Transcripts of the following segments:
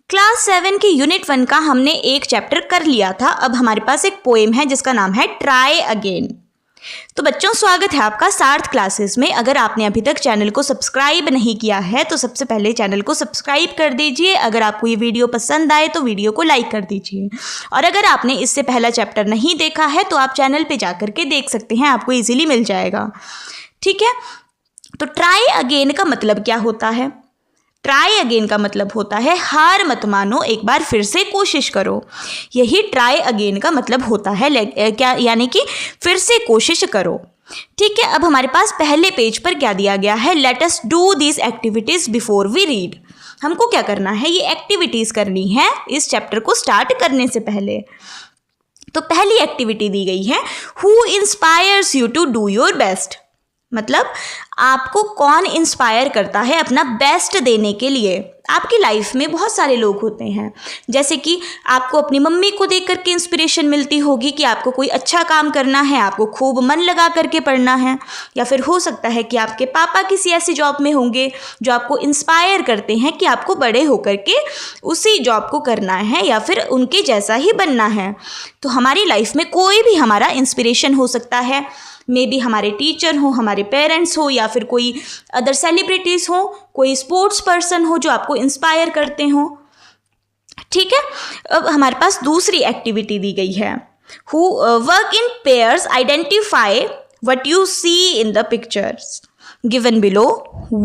Class 7 की unit 1 का हमने एक चैप्टर कर लिया था। अब हमारे पास एक पोएम है जिसका नाम है ट्राई अगेन। तो बच्चों, स्वागत है आपका सार्थ क्लासेस में। अगर आपने अभी तक चैनल को सब्सक्राइब नहीं किया है तो सबसे पहले चैनल को सब्सक्राइब कर दीजिए। अगर आपको ये वीडियो पसंद आए तो वीडियो को लाइक कर दीजिए। और अगर आपने इससे पहला चैप्टर नहीं देखा है तो आप चैनल पे जाकर के देख सकते हैं, आपको इजीली मिल जाएगा। ठीक है, तो ट्राई अगेन का मतलब क्या होता है? ट्राई अगेन का मतलब होता है हार मत मानो, एक बार फिर से कोशिश करो। यही ट्राई अगेन का मतलब होता है, क्या यानी कि फिर से कोशिश करो। ठीक है, अब हमारे पास पहले पेज पर क्या दिया गया है? Let us do this activities before we read. हमको क्या करना है? ये एक्टिविटीज करनी है इस चैप्टर को स्टार्ट करने से पहले। तो पहली एक्टिविटी दी गई है, who inspires you to do your best. मतलब आपको कौन इंस्पायर करता है अपना बेस्ट देने के लिए? आपकी लाइफ में बहुत सारे लोग होते हैं, जैसे कि आपको अपनी मम्मी को देख करके इंस्पिरेशन मिलती होगी कि आपको कोई अच्छा काम करना है, आपको खूब मन लगा करके पढ़ना है। या फिर हो सकता है कि आपके पापा किसी ऐसी जॉब में होंगे जो आपको इंस्पायर करते हैं कि आपको बड़े होकर के उसी जॉब को करना है या फिर उनके जैसा ही बनना है। तो हमारी लाइफ में कोई भी हमारा इंस्पिरेशन हो सकता है। मे बी हमारे टीचर हो, हमारे पेरेंट्स हो, या फिर कोई अदर सेलिब्रिटीज़ हो, कोई स्पोर्ट्स पर्सन हो जो आपको इंस्पायर करते हो। ठीक है, अब हमारे पास दूसरी एक्टिविटी दी गई है, who work in pairs identify what you see in the pictures given below.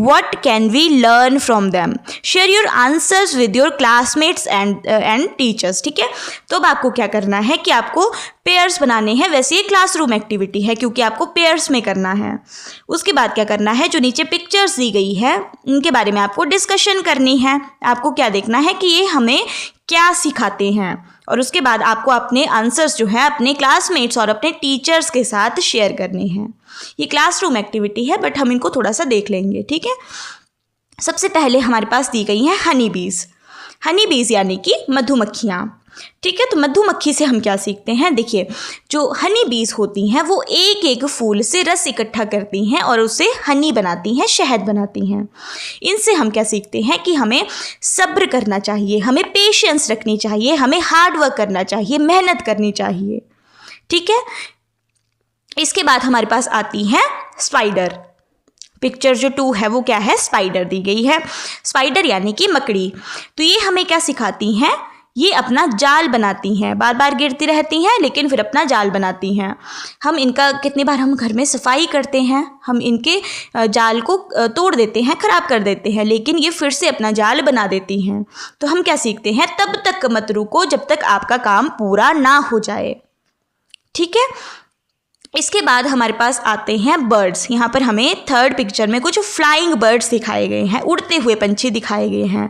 What can we learn from them? Share your answers with your classmates and teachers. ठीक है, तो अब आपको क्या करना है कि आपको पेयर्स बनाने हैं। वैसे ये क्लासरूम एक्टिविटी है क्योंकि आपको पेयर्स में करना है। उसके बाद क्या करना है, जो नीचे पिक्चर्स दी गई है इनके बारे में आपको डिस्कशन करनी है। आपको क्या देखना है कि ये हमें क्या सिखाते हैं, और उसके बाद आपको अपने आंसर्स जो है अपने क्लासमेट्स और अपने टीचर्स के साथ शेयर करने हैं। ये क्लासरूम एक्टिविटी है बट हम इनको थोड़ा सा देख लेंगे। ठीक है, सबसे पहले हमारे पास दी गई है हनी बीज। हनी बीज यानी कि मधुमक्खियाँ। ठीक है, तो मधुमक्खी से हम क्या सीखते हैं? देखिए, जो हनी बीज होती हैं वो एक एक फूल से रस इकट्ठा करती हैं और उसे हनी बनाती हैं, शहद बनाती हैं। इनसे हम क्या सीखते हैं कि हमें सब्र करना चाहिए, हमें पेशेंस रखनी चाहिए, हमें हार्ड वर्क करना चाहिए, मेहनत करनी चाहिए। ठीक है, इसके बाद हमारे पास आती है स्पाइडर। पिक्चर जो 2 है वो क्या है? स्पाइडर दी गई है। स्पाइडर यानी कि मकड़ी। तो ये हमें क्या सिखाती हैं? ये अपना जाल बनाती हैं, बार बार गिरती रहती हैं लेकिन फिर अपना जाल बनाती हैं। हम इनका कितनी बार हम घर में सफाई करते हैं, हम इनके जाल को तोड़ देते हैं, ख़राब कर देते हैं, लेकिन ये फिर से अपना जाल बना देती हैं। तो हम क्या सीखते हैं? तब तक मत रुको जब तक आपका काम पूरा ना हो जाए। ठीक है, इसके बाद हमारे पास आते हैं बर्ड्स। यहाँ पर हमें थर्ड पिक्चर में कुछ फ्लाइंग बर्ड्स दिखाए गए हैं, उड़ते हुए पंछी दिखाए गए हैं।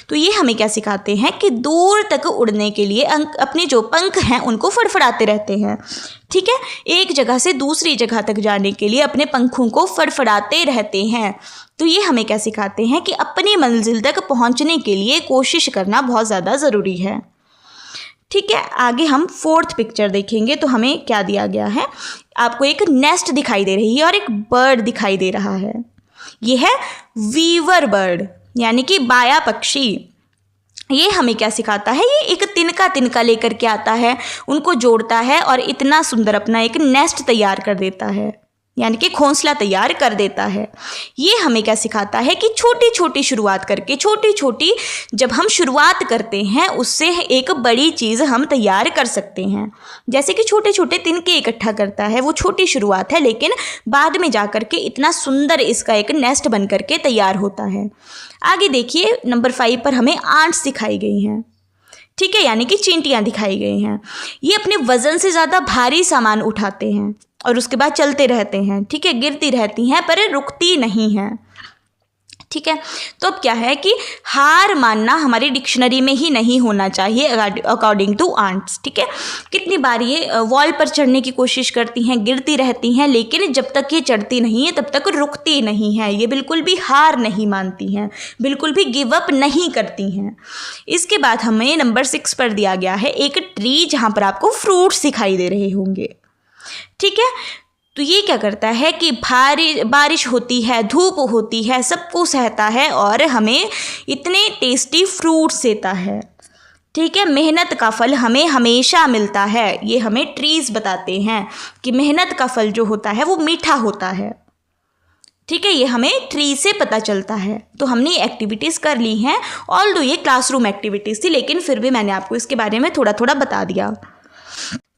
तो ये हमें क्या सिखाते हैं कि दूर तक उड़ने के लिए अपने जो पंख हैं उनको फड़फड़ाते रहते हैं। ठीक है, एक जगह से दूसरी जगह तक जाने के लिए अपने पंखों को फड़फड़ाते रहते हैं। तो ये हमें क्या सिखाते हैं कि अपनी मंजिल तक पहुँचने के लिए कोशिश करना बहुत ज़्यादा ज़रूरी है। ठीक है, आगे हम फोर्थ पिक्चर देखेंगे तो हमें क्या दिया गया है? आपको एक नेस्ट दिखाई दे रही है और एक बर्ड दिखाई दे रहा है। ये है वीवर बर्ड यानी कि बाया पक्षी। ये हमें क्या सिखाता है? ये एक तिनका तिनका लेकर के आता है, उनको जोड़ता है और इतना सुंदर अपना एक नेस्ट तैयार कर देता है, यानी कि घोंसला तैयार कर देता है। ये हमें क्या सिखाता है कि छोटी छोटी शुरुआत करके, छोटी छोटी जब हम शुरुआत करते हैं उससे एक बड़ी चीज़ हम तैयार कर सकते हैं। जैसे कि छोटे छोटे तिनके इकट्ठा करता है, वो छोटी शुरुआत है लेकिन बाद में जा कर के इतना सुंदर इसका एक नेस्ट बन करके तैयार होता है। आगे देखिए, नंबर 5 पर हमें आंट्स दिखाई गई हैं। ठीक है, यानी कि चींटियाँ दिखाई गई हैं। ये अपने वज़न से ज़्यादा भारी सामान उठाते हैं और उसके बाद चलते रहते हैं। ठीक है, गिरती रहती हैं पर रुकती नहीं हैं। ठीक है, तो अब क्या है कि हार मानना हमारी डिक्शनरी में ही नहीं होना चाहिए अकॉर्डिंग टू आंट्स। ठीक है, कितनी बार ये वॉल पर चढ़ने की कोशिश करती हैं, गिरती रहती हैं, लेकिन जब तक ये चढ़ती नहीं है तब तक रुकती नहीं है। ये बिल्कुल भी हार नहीं मानती हैं, बिल्कुल भी गिव अप नहीं करती हैं। इसके बाद हमें नंबर 6 पर दिया गया है एक ट्री, जहाँ पर आपको फ्रूट्स दिखाई दे रहे होंगे। ठीक है, तो ये क्या करता है कि बारिश होती है, धूप होती है, सबको सहता है और हमें इतने टेस्टी फ्रूट्स देता है। ठीक है, मेहनत का फल हमें हमेशा मिलता है। ये हमें ट्रीज़ बताते हैं कि मेहनत का फल जो होता है वो मीठा होता है। ठीक है, ये हमें ट्री से पता चलता है। तो हमने ये एक्टिविटीज़ कर ली हैं, ऑल्दो ये क्लासरूम एक्टिविटीज़ थी, लेकिन फिर भी मैंने आपको इसके बारे में थोड़ा थोड़ा बता दिया।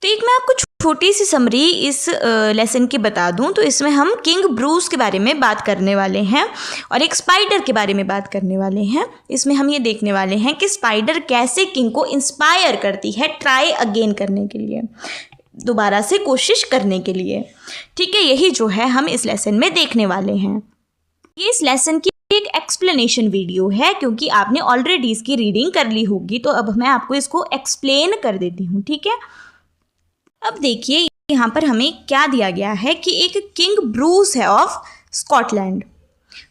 तो एक मैं आपको छोटी सी समरी इस लेसन की बता दूं, तो इसमें हम किंग ब्रूस के बारे में बात करने वाले हैं और एक स्पाइडर के बारे में बात करने वाले हैं। इसमें हम ये देखने वाले हैं कि स्पाइडर कैसे किंग को इंस्पायर करती है ट्राई अगेन करने के लिए, दोबारा से कोशिश करने के लिए। ठीक है, यही जो है हम इस लेसन में देखने वाले हैं। ये इस लेसन की एक एक्सप्लेनेशन वीडियो है, क्योंकि आपने ऑलरेडी इसकी रीडिंग कर ली होगी, तो अब मैं आपको इसको एक्सप्लेन कर देती हूँ। ठीक है, अब देखिए यहाँ पर हमें क्या दिया गया है कि एक किंग ब्रूस है ऑफ स्कॉटलैंड।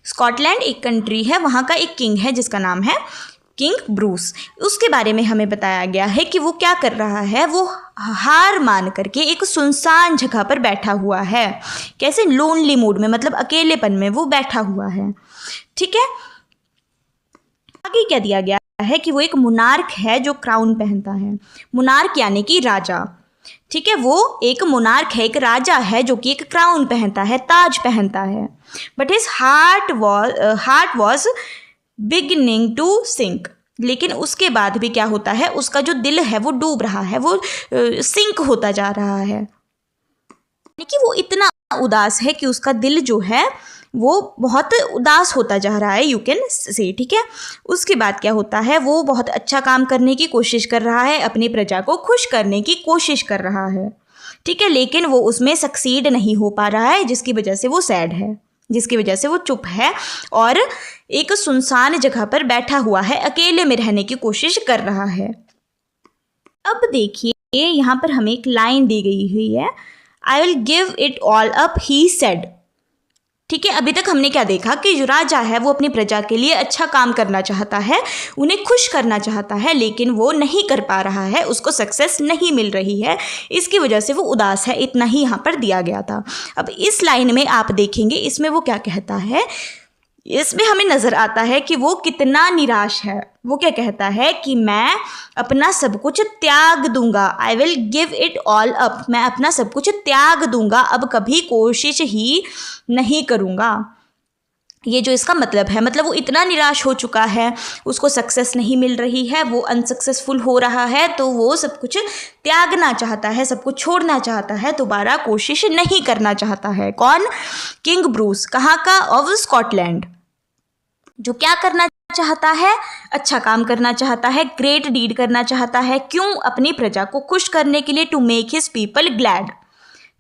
स्कॉटलैंड एक कंट्री है, वहाँ का एक किंग है जिसका नाम है किंग ब्रूस। उसके बारे में हमें बताया गया है कि वो क्या कर रहा है, वो हार मान करके एक सुनसान जगह पर बैठा हुआ है। कैसे, लोनली मूड में, मतलब अकेलेपन में वो बैठा हुआ है। ठीक है, आगे क्या दिया गया है कि वो एक मुनार्क है जो क्राउन पहनता है। मुनार्क यानी कि राजा। ठीक है, वो एक मुनार्क है, एक राजा है जो कि एक क्राउन पहनता है, ताज पहनता है। But his heart was beginning to sink. लेकिन उसके बाद भी क्या होता है, उसका जो दिल है वो डूब रहा है, वो सिंक होता जा रहा है। यानी कि वो इतना उदास है कि उसका दिल जो है वो बहुत उदास होता जा रहा है, यू कैन से। ठीक है, उसके बाद क्या होता है, वो बहुत अच्छा काम करने की कोशिश कर रहा है, अपनी प्रजा को खुश करने की कोशिश कर रहा है। ठीक है, लेकिन वो उसमें सक्सीड नहीं हो पा रहा है, जिसकी वजह से वो सैड है, जिसकी वजह से वो चुप है और एक सुनसान जगह पर बैठा हुआ है, अकेले में रहने की कोशिश कर रहा है। अब देखिए यहाँ पर हमें एक लाइन दी गई हुई है, I will give it all up he said. ठीक है, अभी तक हमने क्या देखा कि जो राजा है वो अपनी प्रजा के लिए अच्छा काम करना चाहता है, उन्हें खुश करना चाहता है, लेकिन वो नहीं कर पा रहा है, उसको सक्सेस नहीं मिल रही है, इसकी वजह से वो उदास है। इतना ही यहाँ पर दिया गया था। अब इस लाइन में आप देखेंगे, इसमें वो क्या कहता है, इसमें हमें नज़र आता है कि वो कितना निराश है। वो क्या कहता है कि मैं अपना सब कुछ त्याग दूंगा, I will give it all up, मैं अपना सब कुछ त्याग दूंगा, अब कभी कोशिश ही नहीं करूँगा। ये जो इसका मतलब है, मतलब वो इतना निराश हो चुका है, उसको सक्सेस नहीं मिल रही है, वो अनसक्सेसफुल हो रहा है, तो वो सब कुछ त्यागना चाहता है, सब कुछ छोड़ना चाहता है, दोबारा कोशिश नहीं करना चाहता है। कौन? King Bruce. कहाँ का? Of Scotland. जो क्या करना चाहता है? अच्छा काम करना चाहता है, ग्रेट डीड करना चाहता है। क्यों? अपनी प्रजा को खुश करने के लिए, to make his people glad.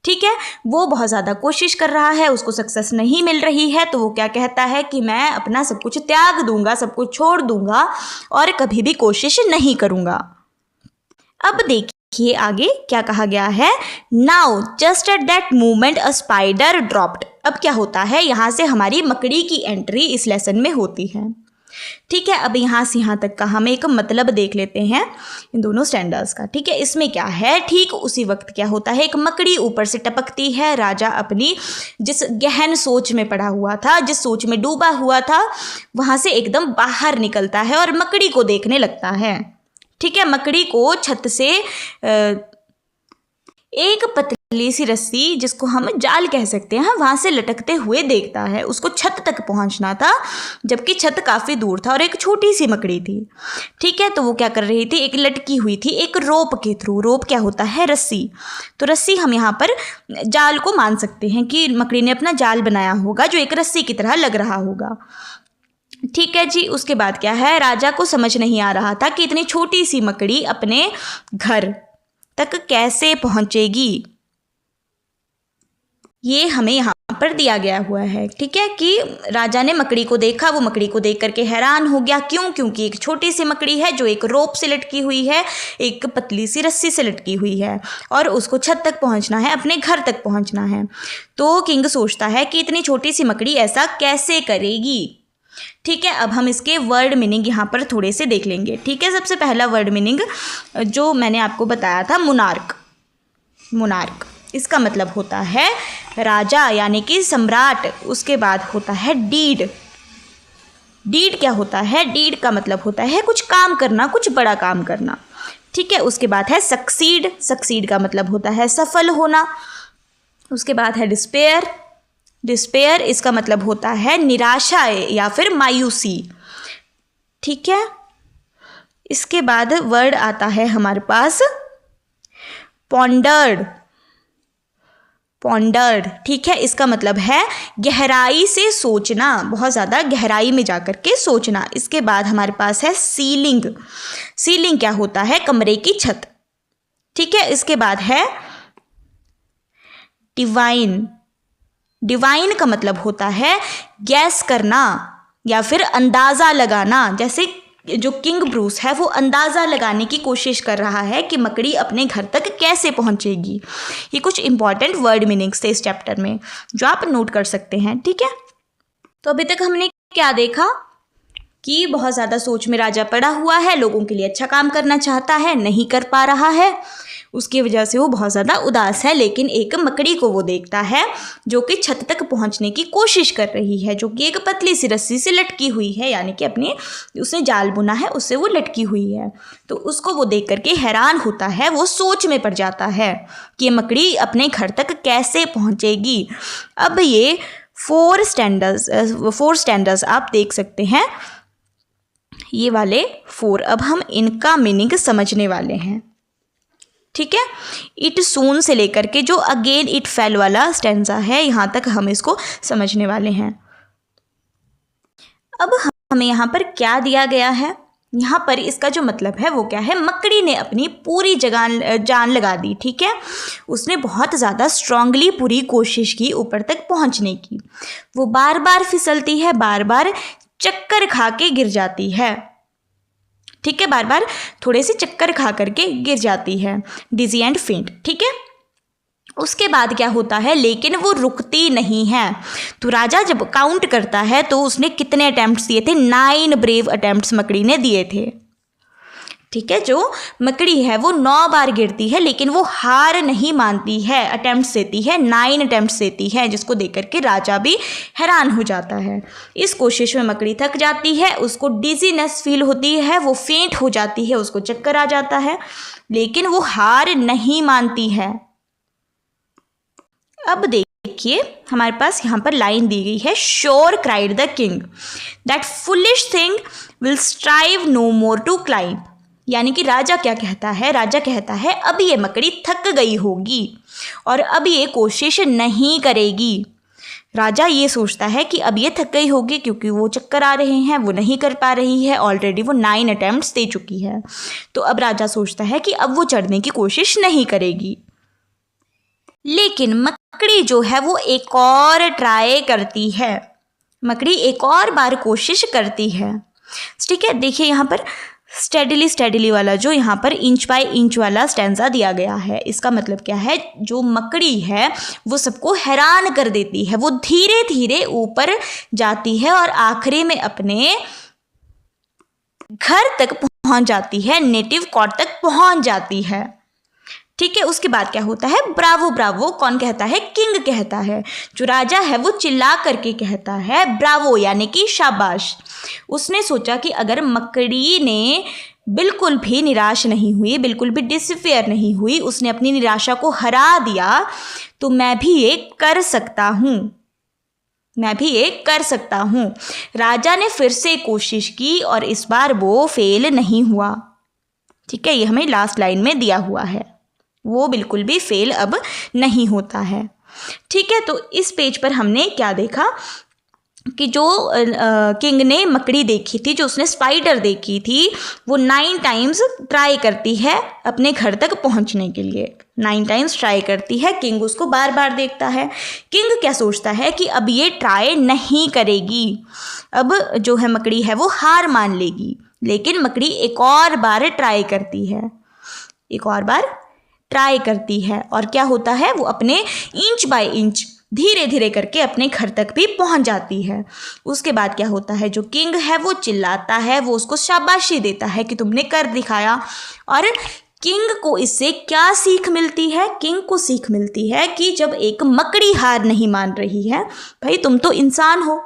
ठीक है, वो बहुत ज़्यादा कोशिश कर रहा है, उसको सक्सेस नहीं मिल रही है, तो वो क्या कहता है कि मैं अपना सब कुछ त्याग दूंगा, सब कुछ छोड़ दूंगा और कभी भी कोशिश नहीं करूंगा। अब देखिए आगे क्या कहा गया है। Now just at that moment a spider dropped. अब क्या होता है, यहाँ से हमारी मकड़ी की एंट्री इस लेसन में होती है। ठीक है, अब यहाँ से यहाँ तक का हम एक मतलब देख लेते हैं इन दोनों स्टैंडर्ड्स का। ठीक है, इसमें क्या है, ठीक उसी वक्त क्या होता है, एक मकड़ी ऊपर से टपकती है। राजा अपनी जिस गहन सोच में पड़ा हुआ था, जिस सोच में डूबा हुआ था, वहाँ से एकदम बाहर निकलता है और मकड़ी को देखने लगता है। ठीक है, मकड़ी को छत से एक पतली सी रस्सी, जिसको हम जाल कह सकते हैं, वहाँ से लटकते हुए देखता है। उसको छत तक पहुँचना था, जबकि छत काफ़ी दूर था और एक छोटी सी मकड़ी थी। ठीक है, तो वो क्या कर रही थी, एक लटकी हुई थी एक रोप के थ्रू। रोप क्या होता है? रस्सी। तो रस्सी हम यहाँ पर जाल को मान सकते हैं कि मकड़ी ने अपना जाल बनाया होगा जो एक रस्सी की तरह लग रहा होगा। ठीक है जी, उसके बाद क्या है, राजा को समझ नहीं आ रहा था कि इतनी छोटी सी मकड़ी अपने घर तक कैसे पहुंचेगी। ये हमें यहाँ पर दिया गया हुआ है। ठीक है, कि राजा ने मकड़ी को देखा, वो मकड़ी को देख करके हैरान हो गया। क्यों? क्योंकि एक छोटी सी मकड़ी है जो एक रोप से लटकी हुई है, एक पतली सी रस्सी से लटकी हुई है और उसको छत तक पहुंचना है, अपने घर तक पहुंचना है। तो किंग सोचता है कि इतनी छोटी सी मकड़ी ऐसा कैसे करेगी। ठीक है, अब हम इसके वर्ड मीनिंग यहाँ पर थोड़े से देख लेंगे। ठीक है, सबसे पहला वर्ड मीनिंग जो मैंने आपको बताया था, मुनार्क। मुनार्क इसका मतलब होता है राजा यानी कि सम्राट। उसके बाद होता है डीड। डीड क्या होता है? डीड का मतलब होता है कुछ काम करना, कुछ बड़ा काम करना। ठीक है, उसके बाद है सक्सीड। सक्सीड का मतलब होता है सफल होना। उसके बाद है डिस्पेयर। डिस्पेयर इसका मतलब होता है निराशा या फिर मायूसी। ठीक है, इसके बाद वर्ड आता है हमारे पास पॉन्डर्ड। पॉन्डर्ड, ठीक है, इसका मतलब है गहराई से सोचना, बहुत ज़्यादा गहराई में जाकर के सोचना। इसके बाद हमारे पास है सीलिंग। सीलिंग क्या होता है? कमरे की छत। ठीक है, इसके बाद है डिवाइन। डिवाइन का मतलब होता है गैस करना या फिर अंदाज़ा लगाना। जैसे जो किंग ब्रूस है वो अंदाज़ा लगाने की कोशिश कर रहा है कि मकड़ी अपने घर तक कैसे पहुंचेगी। ये कुछ इंपॉर्टेंट वर्ड मीनिंग्स थे इस चैप्टर में जो आप नोट कर सकते हैं। ठीक है, तो अभी तक हमने क्या देखा कि बहुत ज़्यादा सोच में राजा पड़ा हुआ है, लोगों के लिए अच्छा काम करना चाहता है, नहीं कर पा रहा है, उसकी वजह से वो बहुत ज़्यादा उदास है। लेकिन एक मकड़ी को वो देखता है जो कि छत तक पहुंचने की कोशिश कर रही है, जो कि एक पतली सी रस्सी से लटकी हुई है, यानी कि अपने उसने जाल बुना है उससे वो लटकी हुई है। तो उसको वो देख करके हैरान होता है, वो सोच में पड़ जाता है कि ये मकड़ी अपने घर तक कैसे पहुँचेगी। अब ये 4 स्टैंडर्ड्स आप देख सकते हैं, ये वाले 4। अब हम इनका मीनिंग समझने वाले हैं। ठीक है, इट सून से लेकर के जो अगेन इट फेल वाला स्टैंजा है, यहाँ तक हम इसको समझने वाले हैं। अब हमें यहाँ पर क्या दिया गया है? यहाँ पर इसका जो मतलब है वो क्या है? मकड़ी ने अपनी पूरी जान लगा दी। ठीक है, उसने बहुत ज़्यादा स्ट्रांगली पूरी कोशिश की ऊपर तक पहुँचने की। वो बार बार फिसलती है, बार बार चक्कर खा के गिर जाती है। ठीक है, बार बार थोड़े से चक्कर खा करके गिर जाती है, डिजी एंड फेंट। ठीक है, उसके बाद क्या होता है? लेकिन वो रुकती नहीं है। तो राजा जब काउंट करता है तो उसने कितने अटेम्प्ट्स दिए थे? 9 ब्रेव अटेम्प्ट्स मकड़ी ने दिए थे। ठीक है, जो मकड़ी है वो 9 बार गिरती है लेकिन वो हार नहीं मानती है, अटेम्प्ट्स देती है, 9 अटेम्प्ट्स देती है, जिसको देख करके राजा भी हैरान हो जाता है। इस कोशिश में मकड़ी थक जाती है, उसको डिजीनेस फील होती है, वो फेंट हो जाती है, उसको चक्कर आ जाता है, लेकिन वो हार नहीं मानती है। अब देखिए हमारे पास यहाँ पर लाइन दी गई है, sure cried the king that foolish thing will strive no more to climb. यानी कि राजा क्या कहता है? राजा कहता है अब ये मकड़ी थक गई होगी और अब ये कोशिश नहीं करेगी। राजा ये सोचता है कि अब ये थक गई होगी क्योंकि वो चक्कर आ रहे हैं, वो नहीं कर पा रही है, ऑलरेडी वो 9 अटेम्प्ट्स दे चुकी है। तो अब राजा सोचता है कि अब वो चढ़ने की कोशिश नहीं करेगी। लेकिन मकड़ी जो है वो एक और ट्राई करती है, मकड़ी एक और बार कोशिश करती है। ठीक है, देखिए यहाँ पर स्टेडिली वाला जो यहाँ पर इंच बाय इंच वाला स्टैंजा दिया गया है, इसका मतलब क्या है? जो मकड़ी है वो सबको हैरान कर देती है, वो धीरे धीरे ऊपर जाती है और आखिरी में अपने घर तक पहुँच जाती है, नेटिव कॉर्ट तक पहुँच जाती है। ठीक है, उसके बाद क्या होता है? ब्रावो ब्रावो कौन कहता है? किंग कहता है। जो राजा है वो चिल्ला करके कहता है ब्रावो, यानी कि शाबाश। उसने सोचा कि अगर मकड़ी ने बिल्कुल भी निराश नहीं हुई, बिल्कुल भी डिसफेयर नहीं हुई, उसने अपनी निराशा को हरा दिया, तो मैं भी ये कर सकता हूँ, मैं भी ये कर सकता हूँ। राजा ने फिर से कोशिश की और इस बार वो फेल नहीं हुआ। ठीक है, ये हमें लास्ट लाइन में दिया हुआ है, वो बिल्कुल भी फेल अब नहीं होता है। ठीक है, तो इस पेज पर हमने क्या देखा कि जो किंग ने मकड़ी देखी थी, जो उसने स्पाइडर देखी थी, वो 9 टाइम्स ट्राई करती है अपने घर तक पहुंचने के लिए। 9 टाइम्स ट्राई करती है, किंग उसको बार बार देखता है। किंग क्या सोचता है कि अब ये ट्राई नहीं करेगी, अब जो है मकड़ी है वो हार मान लेगी। लेकिन मकड़ी एक और बार ट्राई करती है, एक और बार ट्राई करती है, और क्या होता है? वो अपने इंच बाय इंच धीरे धीरे करके अपने घर तक भी पहुंच जाती है। उसके बाद क्या होता है? जो किंग है वो चिल्लाता है, वो उसको शाबाशी देता है कि तुमने कर दिखाया, और किंग को इससे क्या सीख मिलती है? किंग को सीख मिलती है कि जब एक मकड़ी हार नहीं मान रही है, भाई तुम तो इंसान हो,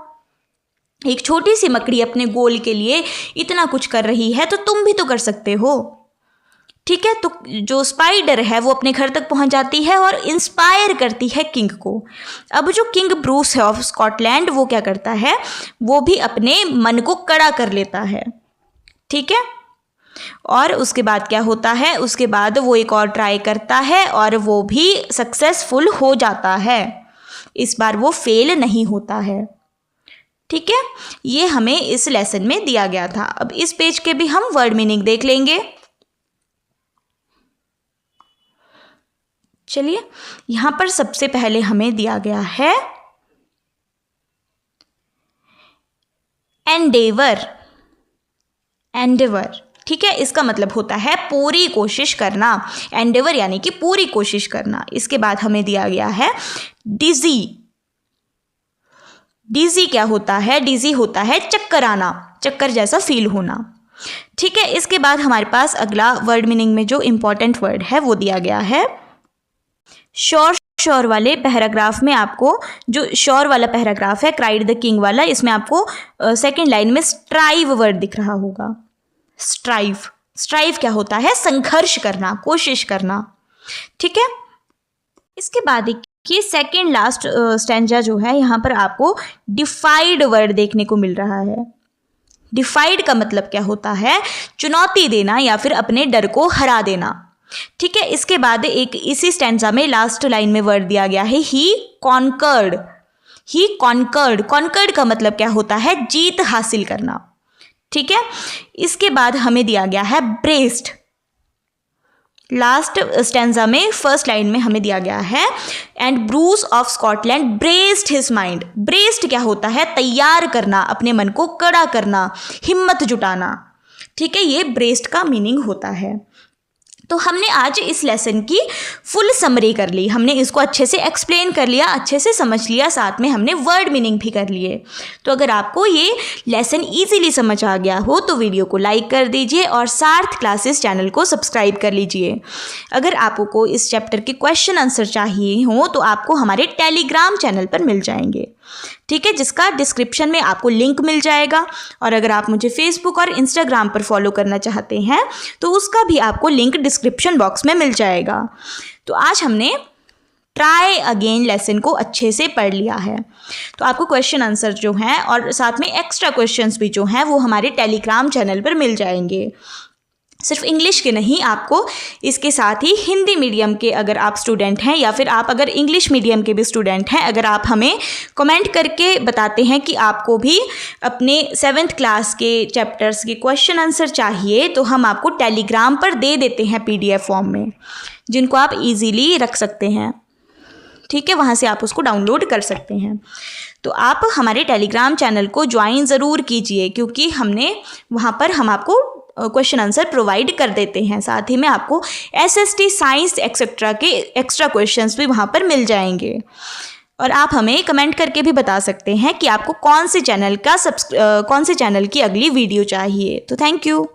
एक छोटी सी मकड़ी अपने गोल के लिए इतना कुछ कर रही है तो तुम भी तो कर सकते हो। ठीक है, तो जो स्पाइडर है वो अपने घर तक पहुंच जाती है और इंस्पायर करती है किंग को। अब जो किंग ब्रूस है ऑफ स्कॉटलैंड वो क्या करता है, वो भी अपने मन को कड़ा कर लेता है। ठीक है, और उसके बाद क्या होता है, उसके बाद वो एक और ट्राई करता है और वो भी सक्सेसफुल हो जाता है। इस बार वो फेल नहीं होता है। ठीक है, ये हमें इस लेसन में दिया गया था। अब इस पेज के भी हम वर्ड मीनिंग देख लेंगे। चलिए, यहां पर सबसे पहले हमें दिया गया है एंडेवर। एंडेवर, ठीक है, इसका मतलब होता है पूरी कोशिश करना। एंडेवर यानी कि पूरी कोशिश करना। इसके बाद हमें दिया गया है डिजी। डिजी क्या होता है? डिजी होता है चक्कर आना, चक्कर जैसा फील होना। ठीक है, इसके बाद हमारे पास अगला वर्ड मीनिंग में जो इंपॉर्टेंट वर्ड है वो दिया गया है श्योर। श्योर वाले पैराग्राफ में आपको जो श्योर वाला पैराग्राफ है, क्राइड द किंग वाला, इसमें आपको सेकंड लाइन में स्ट्राइव वर्ड दिख रहा होगा। स्ट्राइव, स्ट्राइव क्या होता है? संघर्ष करना, कोशिश करना। ठीक है, इसके बाद कि सेकेंड लास्ट स्टैंजा जो है, यहाँ पर आपको डिफाइड वर्ड देखने को मिल रहा है। डिफाइड का मतलब क्या होता है? चुनौती देना या फिर अपने डर को हरा देना। ठीक है, इसके बाद एक इसी स्टैंजा में लास्ट लाइन में वर्ड दिया गया है he conquered. He conquered, conquered का मतलब क्या होता है? जीत हासिल करना। ठीक है, इसके बाद हमें दिया गया है ब्रेस्ड। लास्ट स्टैंजा में फर्स्ट लाइन में हमें दिया गया है and Bruce of Scotland braced his mind. Braced क्या होता है? तैयार करना, अपने मन को कड़ा करना, हिम्मत जुटाना। ठीक है, ये ब्रेस्ड का मीनिंग होता है। तो हमने आज इस लेसन की फुल समरी कर ली, हमने इसको अच्छे से एक्सप्लेन कर लिया, अच्छे से समझ लिया, साथ में हमने वर्ड मीनिंग भी कर लिए। तो अगर आपको ये लेसन इजीली समझ आ गया हो तो वीडियो को लाइक कर दीजिए और सार्थ क्लासेस चैनल को सब्सक्राइब कर लीजिए। अगर आपको इस चैप्टर के क्वेश्चन आंसर चाहिए हो तो आपको हमारे टेलीग्राम चैनल पर मिल जाएंगे। ठीक है, जिसका डिस्क्रिप्शन में आपको लिंक मिल जाएगा। और अगर आप मुझे फेसबुक और इंस्टाग्राम पर फॉलो करना चाहते हैं तो उसका भी आपको लिंक डिस्क्रिप्शन बॉक्स में मिल जाएगा। तो आज हमने ट्राई अगेन लेसन को अच्छे से पढ़ लिया है। तो आपको क्वेश्चन आंसर जो हैं और साथ में एक्स्ट्रा क्वेश्चंस भी जो हैं वो हमारे टेलीग्राम चैनल पर मिल जाएंगे। सिर्फ इंग्लिश के नहीं, आपको इसके साथ ही हिंदी मीडियम के अगर आप स्टूडेंट हैं या फिर आप अगर इंग्लिश मीडियम के भी स्टूडेंट हैं, अगर आप हमें कमेंट करके बताते हैं कि आपको भी अपने 7th क्लास के चैप्टर्स के क्वेश्चन आंसर चाहिए तो हम आपको टेलीग्राम पर दे देते हैं PDF फॉर्म में, जिनको आप इजीली रख सकते हैं। ठीक है, वहाँ से आप उसको डाउनलोड कर सकते हैं। तो आप हमारे टेलीग्राम चैनल को ज्वाइन ज़रूर कीजिए क्योंकि हमने वहाँ पर हम आपको क्वेश्चन आंसर प्रोवाइड कर देते हैं। साथ ही में आपको SST साइंस एक्सेट्रा के एक्स्ट्रा क्वेश्चंस भी वहाँ पर मिल जाएंगे। और आप हमें कमेंट करके भी बता सकते हैं कि आपको कौन से चैनल की अगली वीडियो चाहिए। तो थैंक यू।